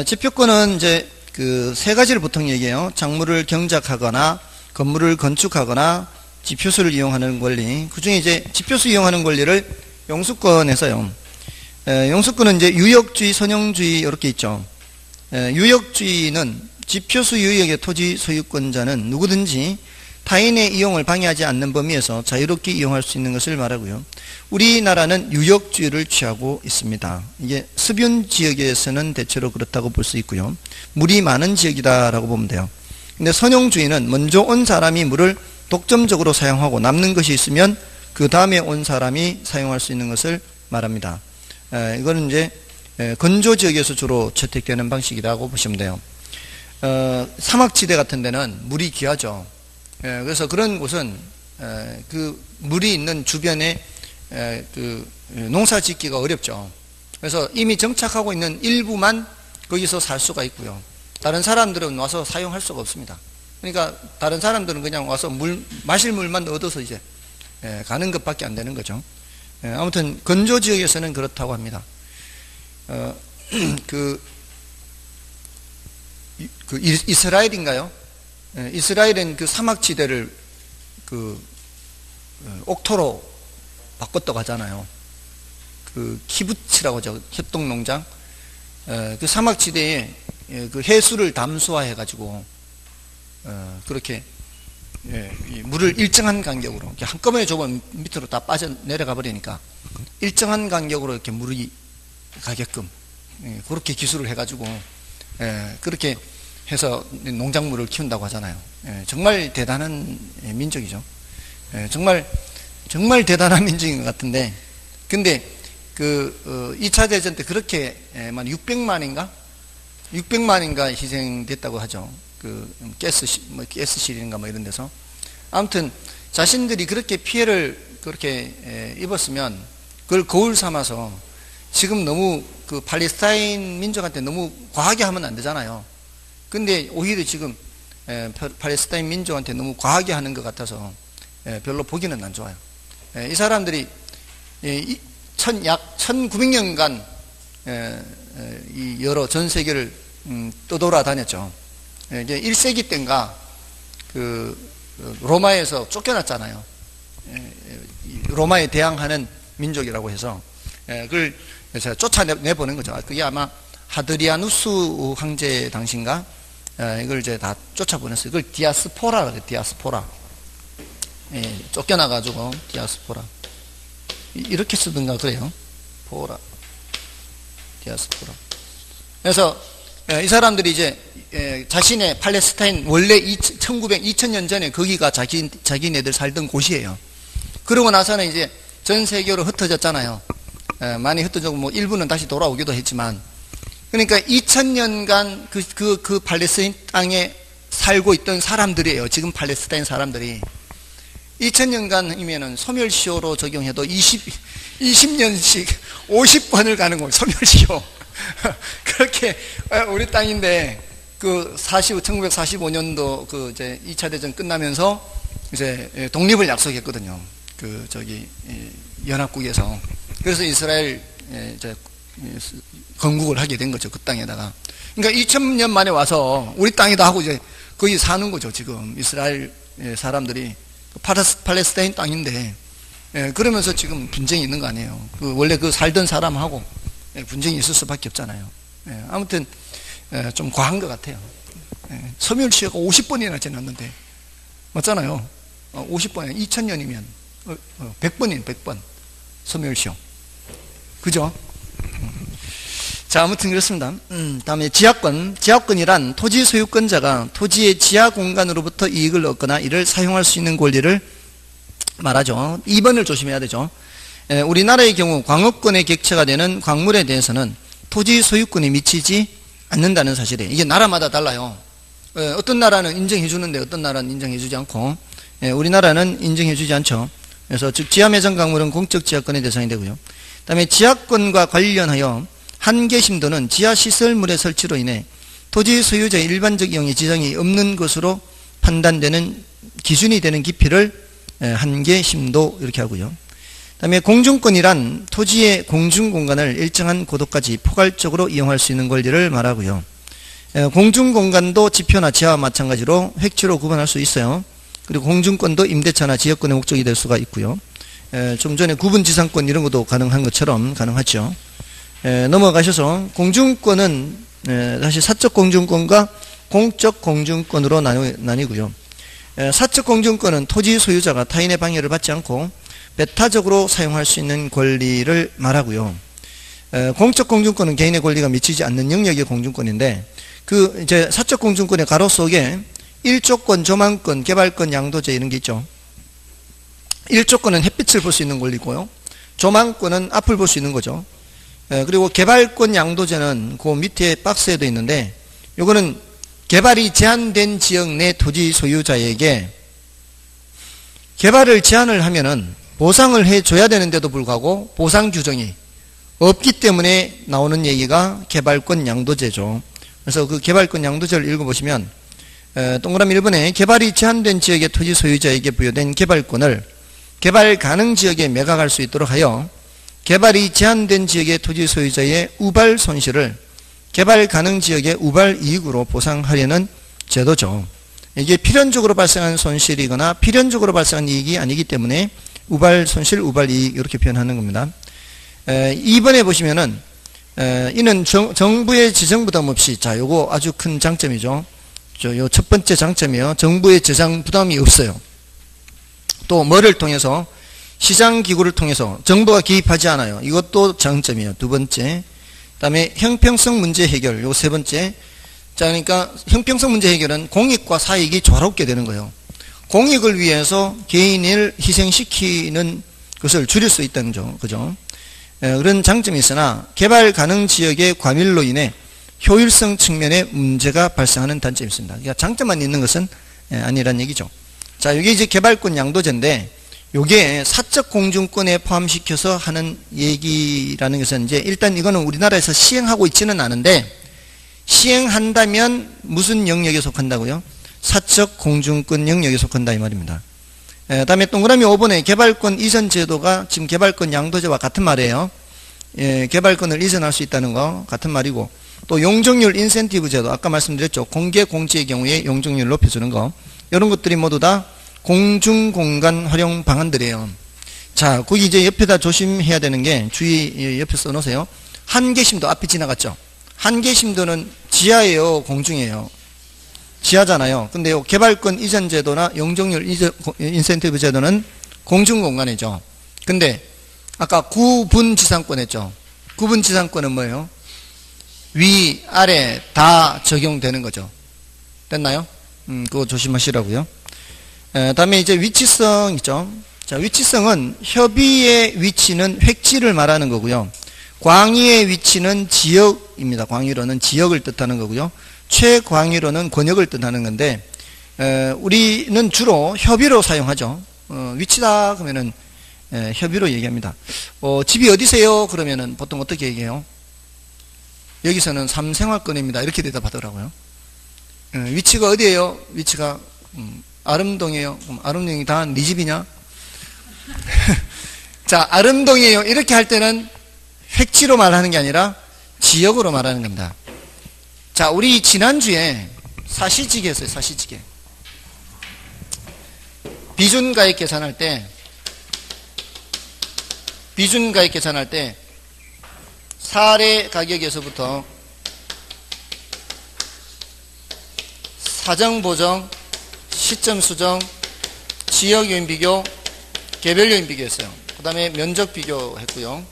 지표권은 이제 그 세 가지를 보통 얘기해요. 작물을 경작하거나 건물을 건축하거나 지표수를 이용하는 권리. 그 중에 이제 지표수 이용하는 권리를 영수권에서요. 영수권은 이제 유역주의, 선용주의 이렇게 있죠. 유역주의는 지표수 유역의 토지 소유권자는 누구든지 타인의 이용을 방해하지 않는 범위에서 자유롭게 이용할 수 있는 것을 말하고요. 우리나라는 유역주의를 취하고 있습니다. 이게 습윤 지역에서는 대체로 그렇다고 볼 수 있고요. 물이 많은 지역이다라고 보면 돼요. 근데 선용주의는 먼저 온 사람이 물을 독점적으로 사용하고 남는 것이 있으면 그 다음에 온 사람이 사용할 수 있는 것을 말합니다. 이거는 이제 건조 지역에서 주로 채택되는 방식이라고 보시면 돼요. 사막지대 같은 데는 물이 귀하죠. 그래서 그런 곳은 그 물이 있는 주변에 그 농사 짓기가 어렵죠. 그래서 이미 정착하고 있는 일부만 거기서 살 수가 있고요. 다른 사람들은 와서 사용할 수가 없습니다. 그러니까 다른 사람들은 그냥 와서 마실 물만 얻어서 이제 가는 것밖에 안 되는 거죠. 아무튼 건조 지역에서는 그렇다고 합니다. 그 이스라엘인가요? 이스라엘은 그 사막지대를 그 옥토로 바꿨다고 하잖아요. 그 키부츠라고 하죠. 협동농장. 그 사막지대에 그 해수를 담수화해 가지고 그렇게 이 물을 일정한 간격으로 한꺼번에 좁으면 밑으로 다 빠져 내려가 버리니까 일정한 간격으로 이렇게 물이 가게끔 그렇게 기술을 해가지고 그렇게 해서 농작물을 키운다고 하잖아요. 정말 대단한 민족이죠. 정말 대단한 민족인 것 같은데, 근데 그 2차 대전 때 그렇게 600만인가 희생됐다고 하죠. 그 가스실인가 뭐 이런 데서. 아무튼 자신들이 그렇게 피해를 그렇게 입었으면 그걸 거울 삼아서 지금 너무 그 팔레스타인 민족한테 너무 과하게 하면 안 되잖아요. 근데 오히려 지금 팔레스타인 민족한테 너무 과하게 하는 것 같아서 별로 보기는 안 좋아요. 이 사람들이 약 1900년간 이 여러 전 세계를 떠돌아다녔죠. 이제 1세기 때인가 그 로마에서 쫓겨났잖아요. 로마에 대항하는 민족이라고 해서 그걸 제가 쫓아내보는 거죠. 그게 아마 하드리아누스 황제 당시인가 이걸 이제 다 쫓아보냈어요. 그걸 디아스포라라고 해요. 디아스포라. 쫓겨나가지고 디아스포라. 이렇게 쓰든가 그래요. 포라. 디아스포라. 그래서 이 사람들이 이제 자신의 팔레스타인 원래 2000년 전에 거기가 자기네들 살던 곳이에요. 그러고 나서는 이제 전 세계로 흩어졌잖아요. 많이 흩어졌고 뭐 일부는 다시 돌아오기도 했지만, 그러니까 2000년간 그 팔레스타인 땅에 살고 있던 사람들이에요. 지금 팔레스타인 사람들이 2000년간이면은 소멸시효로 적용해도 20년씩 50번을 가는 거예요. 소멸시효. 그렇게 우리 땅인데 그 1945년도 그 이제 2차 대전 끝나면서 이제 독립을 약속했거든요. 그 저기 연합국에서. 그래서 이스라엘 이제 건국을 하게 된 거죠. 그 땅에다가. 그러니까 2000년 만에 와서 우리 땅에다 하고 이제 거기 사는 거죠. 지금 이스라엘 사람들이 팔레스타인 땅인데 그러면서 지금 분쟁이 있는 거 아니에요. 원래 그 살던 사람하고 분쟁이 있을 수밖에 없잖아요. 아무튼 좀 과한 것 같아요. 소멸시효가 50번이나 지났는데 맞잖아요. 50번에 2000년이면 100번이에요. 100번 소멸시효. 그죠? 자, 아무튼 그렇습니다. 다음에 지하권이란 토지 소유권자가 토지의 지하 공간으로부터 이익을 얻거나 이를 사용할 수 있는 권리를 말하죠. 2번을 조심해야 되죠. 우리나라의 경우 광업권의 객체가 되는 광물에 대해서는 토지 소유권이 미치지 않는다는 사실이에요. 이게 나라마다 달라요. 어떤 나라는 인정해 주는데 어떤 나라는 인정해 주지 않고, 우리나라는 인정해 주지 않죠. 그래서 즉 지하매장 광물은 공적 지하권의 대상이 되고요. 그다음에 지하권과 관련하여 한계심도는 지하시설물의 설치로 인해 토지 소유자의 일반적 이용에 지장이 없는 것으로 판단되는 기준이 되는 깊이를 한계심도 이렇게 하고요. 그다음에 공중권이란 토지의 공중공간을 일정한 고도까지 포괄적으로 이용할 수 있는 권리를 말하고요. 공중공간도 지표나 지하와 마찬가지로 획치로 구분할 수 있어요. 그리고 공중권도 임대차나 지역권의 목적이 될 수가 있고요. 좀 전에 구분지상권 이런 것도 가능한 것처럼 가능하죠. 넘어가셔서 공중권은 사실 사적 공중권과 공적 공중권으로 나뉘고요. 사적 공중권은 토지 소유자가 타인의 방해를 받지 않고 배타적으로 사용할 수 있는 권리를 말하고요. 공적 공중권은 개인의 권리가 미치지 않는 영역의 공중권인데 그 이제 사적 공중권의 가로 속에 일조권, 조망권, 개발권, 양도제 이런 게 있죠. 일조권은 햇빛을 볼 수 있는 권리고요. 조망권은 앞을 볼 수 있는 거죠. 그리고 개발권, 양도제는 그 밑에 박스에도 있는데 요거는 개발이 제한된 지역 내 토지 소유자에게 개발을 제한을 하면은 보상을 해줘야 되는데도 불구하고 보상 규정이 없기 때문에 나오는 얘기가 개발권 양도제죠. 그래서 그 개발권 양도제를 읽어보시면 동그라미 1번에 개발이 제한된 지역의 토지 소유자에게 부여된 개발권을 개발 가능 지역에 매각할 수 있도록 하여 개발이 제한된 지역의 토지 소유자의 우발 손실을 개발 가능 지역의 우발 이익으로 보상하려는 제도죠. 이게 필연적으로 발생한 손실이거나 필연적으로 발생한 이익이 아니기 때문에 우발 손실, 우발 이익 이렇게 표현하는 겁니다. 2번에 보시면은 이는 정부의 지정 부담 없이, 자, 요거 아주 큰 장점이죠. 요 첫 번째 장점이요. 정부의 재정 부담이 없어요. 또 뭐를 통해서? 시장 기구를 통해서 정부가 개입하지 않아요. 이것도 장점이에요. 두 번째. 그다음에 형평성 문제 해결. 요 세 번째. 자, 그러니까 형평성 문제 해결은 공익과 사익이 조화롭게 되는 거예요. 공익을 위해서 개인을 희생시키는 것을 줄일 수 있다는 점, 그죠? 그런 장점이 있으나 개발 가능 지역의 과밀로 인해 효율성 측면에 문제가 발생하는 단점이 있습니다. 그러니까 장점만 있는 것은 아니란 얘기죠. 자, 이게 이제 개발권 양도제인데, 요게 사적 공중권에 포함시켜서 하는 얘기라는 것은 이제 일단 이거는 우리나라에서 시행하고 있지는 않은데, 시행한다면 무슨 영역에 속한다고요? 사적 공중권 영역에 속한다 이 말입니다. 다음에 동그라미 5번에 개발권 이전 제도가 지금 개발권 양도제와 같은 말이에요. 개발권을 이전할 수 있다는 거 같은 말이고, 또 용적률 인센티브 제도, 아까 말씀드렸죠. 공개 공지의 경우에 용적률을 높여주는 거. 이런 것들이 모두 다 공중공간 활용 방안들이에요. 자, 거기 이제 옆에다 조심해야 되는 게, 주의 옆에 써놓으세요. 한계심도 앞에 지나갔죠. 한계심도는 지하예요, 공중이에요? 지하잖아요. 근데 개발권 이전 제도나 용적률 인센티브 제도는 공중공간이죠. 근데 아까 구분지상권 했죠. 구분지상권은 뭐예요? 위, 아래 다 적용되는 거죠. 됐나요? 그거 조심하시라고요. 다음에 이제 위치성 있죠. 자, 위치성은 협의의 위치는 획지를 말하는 거고요. 광의의 위치는 지역입니다. 광의로는 지역을 뜻하는 거고요. 최광의로는 권역을 뜻하는 건데, 우리는 주로 협의로 사용하죠. 위치다 그러면은 협의로 얘기합니다. 집이 어디세요? 그러면은 보통 어떻게 얘기해요? 여기서는 삼생활권입니다. 이렇게 대답하더라고요. 위치가 어디예요? 위치가 아름동이에요. 그럼 아름동이 다 네 집이냐? 자, 아름동이에요. 이렇게 할 때는 획지로 말하는 게 아니라 지역으로 말하는 겁니다. 자, 우리 지난주에 사시지게 했어요. 사시지게. 비준가액 계산할 때 사례 가격에서부터 사정 보정, 시점 수정, 지역 요인 비교, 개별 요인 비교했어요. 그 다음에 면적 비교했고요.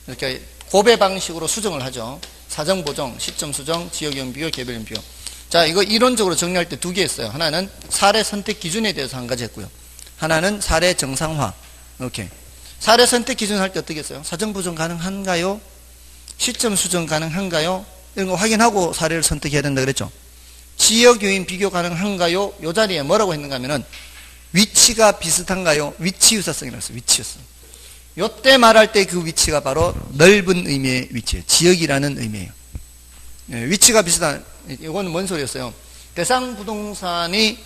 이렇게 고배 방식으로 수정을 하죠. 사정 보정, 시점 수정, 지역 요인 비교, 개별 요인 비교. 자, 이거 이론적으로 정리할 때 두 개 했어요. 하나는 사례 선택 기준에 대해서 한 가지 했고요. 하나는 사례 정상화. 이렇게. 사례 선택 기준 할 때 어떻게 했어요? 사정 보정 가능한가요? 시점 수정 가능한가요? 이런 거 확인하고 사례를 선택해야 된다 그랬죠. 지역 요인 비교 가능한가요? 이 자리에 뭐라고 했는가 하면은 위치가 비슷한가요? 위치 유사성이라고 했어요. 위치 유사성. 요때 말할 때 그 위치가 바로 넓은 의미의 위치예요. 지역이라는 의미예요. 위치가 비슷한, 이건 뭔 소리였어요? 대상 부동산이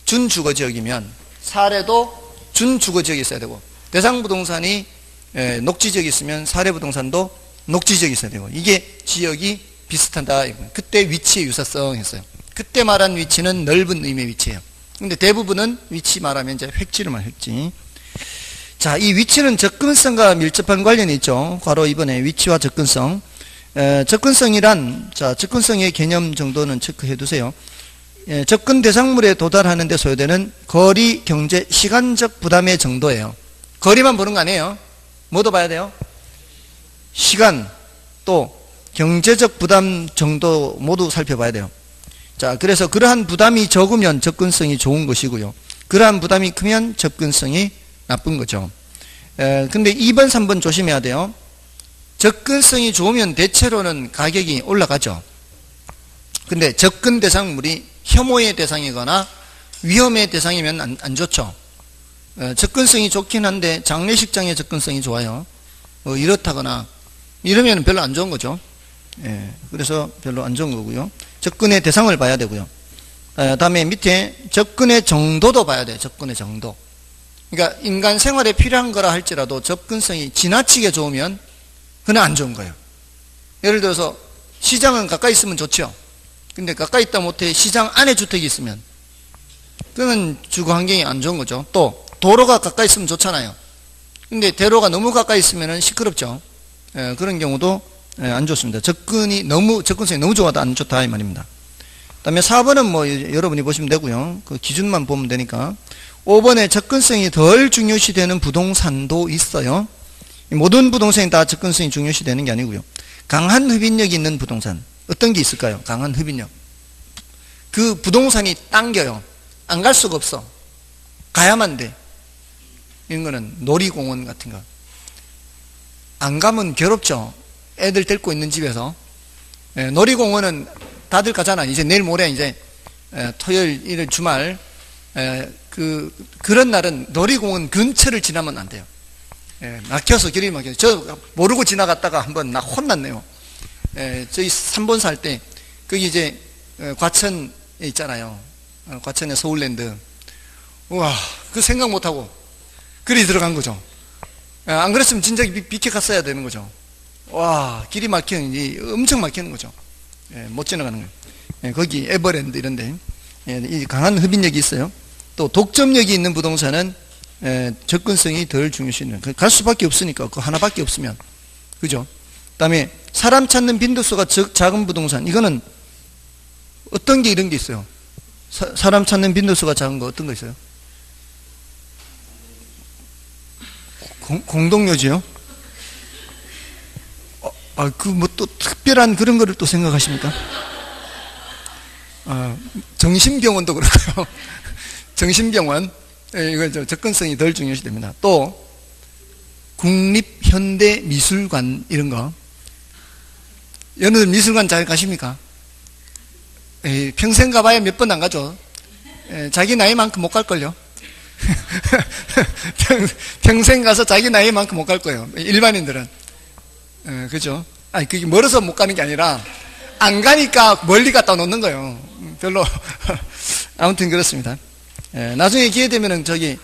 준주거지역이면 사례도 준주거지역이 있어야 되고, 대상 부동산이 녹지지역이 있으면 사례 부동산도 녹지지역이 있어야 되고, 이게 지역이 비슷하다. 그때 위치의 유사성 했어요. 그때 말한 위치는 넓은 의미의 위치예요. 근데 대부분은 위치 말하면 이제 획지를 말해요. 획지. 자, 이 위치는 접근성과 밀접한 관련이 있죠. 괄호 2번에 위치와 접근성. 접근성이란, 자, 접근성의 개념 정도는 체크해 두세요. 접근 대상물에 도달하는 데 소요되는 거리, 경제, 시간적 부담의 정도예요. 거리만 보는 거 아니에요. 뭐도 봐야 돼요? 시간, 또 경제적 부담 정도 모두 살펴봐야 돼요. 자, 그래서 그러한 부담이 적으면 접근성이 좋은 것이고요. 그러한 부담이 크면 접근성이 나쁜 거죠. 근데 2번, 3번 조심해야 돼요. 접근성이 좋으면 대체로는 가격이 올라가죠. 근데 접근 대상물이 혐오의 대상이거나 위험의 대상이면 안 좋죠. 접근성이 좋긴 한데 장례식장의 접근성이 좋아요. 이렇다거나 이러면 별로 안 좋은 거죠. 그래서 별로 안 좋은 거고요. 접근의 대상을 봐야 되고요. 다음에 밑에 접근의 정도도 봐야 돼요. 접근의 정도. 그러니까 인간 생활에 필요한 거라 할지라도 접근성이 지나치게 좋으면 그건 안 좋은 거예요. 예를 들어서 시장은 가까이 있으면 좋죠. 근데 가까이 있다 못해 시장 안에 주택이 있으면 그건 주거 환경이 안 좋은 거죠. 또 도로가 가까이 있으면 좋잖아요. 근데 대로가 너무 가까이 있으면 시끄럽죠. 그런 경우도 안 좋습니다. 접근성이 너무 좋아도 안 좋다 이 말입니다. 그다음에 4번은 뭐 여러분이 보시면 되고요. 그 기준만 보면 되니까. 5번에 접근성이 덜 중요시 되는 부동산도 있어요. 모든 부동산이 다 접근성이 중요시 되는 게 아니고요. 강한 흡인력이 있는 부동산. 어떤 게 있을까요? 강한 흡인력. 그 부동산이 당겨요. 안 갈 수가 없어. 가야만 돼. 이런 거는 놀이공원 같은 거. 안 가면 괴롭죠. 애들 데리고 있는 집에서. 놀이공원은 다들 가잖아. 이제 내일 모레 이제 토요일, 일요일, 주말. 그런 날은 놀이공원 근처를 지나면 안 돼요. 막혀서 길이 막혀서. 저 모르고 지나갔다가 한번 나 혼났네요. 저희 3번 살 때 거기 이제 과천에 있잖아요. 과천에 서울랜드. 우와, 그 생각 못하고 그리 들어간 거죠. 안 그랬으면 진짜 비켜 갔어야 되는 거죠. 와, 길이 막히는, 엄청 막히는 거죠. 못 지나가는 거예요. 거기 에버랜드 이런데 이 강한 흡인력이 있어요. 또 독점력이 있는 부동산은 접근성이 덜 중요시는 갈 수밖에 없으니까 그 하나밖에 없으면 그죠? 그다음에 사람 찾는 빈도수가 작은 부동산 이거는 어떤 게 이런 게 있어요? 사람 찾는 빈도수가 작은 거 어떤 거 있어요? 공동묘지요? 그 뭐 또 특별한 그런 거를 또 생각하십니까? 정신병원도 그렇고요. 정신병원 이거 접근성이 덜 중요시됩니다. 또 국립현대미술관 이런 거 여러분들 미술관 잘 가십니까? 평생 가봐야 몇 번 안 가죠. 자기 나이만큼 못 갈걸요. 평생 가서 자기 나이만큼 못 갈 거예요. 일반인들은. 그죠? 그게 멀어서 못 가는 게 아니라 안 가니까 멀리 갖다 놓는 거예요. 별로. 아무튼 그렇습니다. 나중에 기회 되면은 저기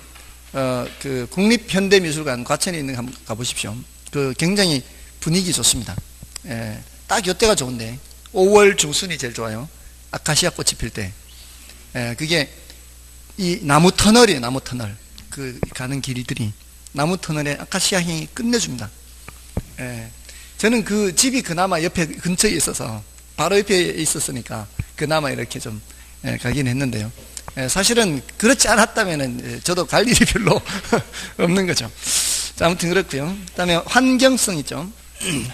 그 국립현대미술관 과천에 있는 거 한번 가보십시오. 그 굉장히 분위기 좋습니다. 딱 이때가 좋은데 5월 중순이 제일 좋아요. 아카시아 꽃이 필 때. 그게 이 나무 터널이에요. 나무 터널. 그 가는 길들이 나무 터널에 아카시아 향이 끝내줍니다. 저는 그 집이 그나마 옆에 근처에 있어서 바로 옆에 있었으니까 그나마 이렇게 좀 가긴 했는데요. 사실은 그렇지 않았다면은 저도 갈 일이 별로 없는 거죠. 자, 아무튼 그렇고요. 그다음에 환경성 있죠.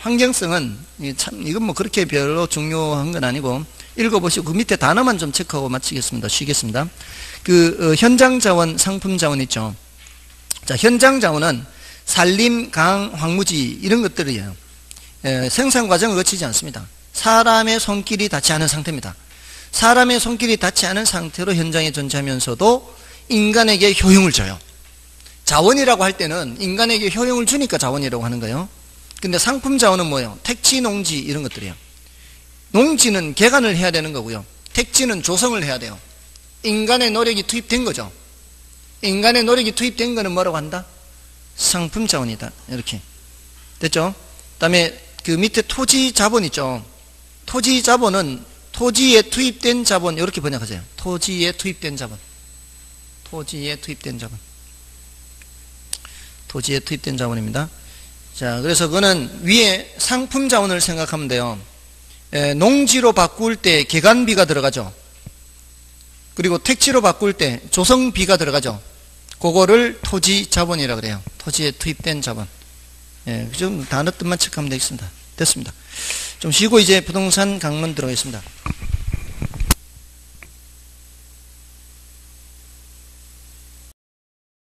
환경성은 참 이건 뭐 그렇게 별로 중요한 건 아니고 읽어보시고 그 밑에 단어만 좀 체크하고 마치겠습니다. 쉬겠습니다. 그 현장 자원, 상품 자원 있죠. 자, 현장 자원은 산림, 강, 황무지 이런 것들이에요. 생산 과정을 거치지 않습니다. 사람의 손길이 닿지 않은 상태입니다. 사람의 손길이 닿지 않은 상태로 현장에 존재하면서도 인간에게 효용을 줘요. 자원이라고 할 때는 인간에게 효용을 주니까 자원이라고 하는 거예요. 근데 상품 자원은 뭐예요? 택지, 농지 이런 것들이에요. 농지는 개간을 해야 되는 거고요. 택지는 조성을 해야 돼요. 인간의 노력이 투입된 거죠. 인간의 노력이 투입된 거는 뭐라고 한다? 상품 자원이다. 이렇게 됐죠? 그다음에 그 밑에 토지 자본 있죠. 토지 자본은 토지에 투입된 자본 이렇게 번역하세요. 토지에 투입된 자본. 토지에 투입된 자본. 토지에 투입된 자본입니다. 자, 그래서 그거는 위에 상품 자원을 생각하면 돼요. 농지로 바꿀 때 개간비가 들어가죠. 그리고 택지로 바꿀 때 조성비가 들어가죠. 그거를 토지 자본이라고 그래요. 토지에 투입된 자본. 좀 단어 뜻만 체크하면 되겠습니다. 됐습니다. 좀 쉬고 이제 부동산 강론 들어가겠습니다.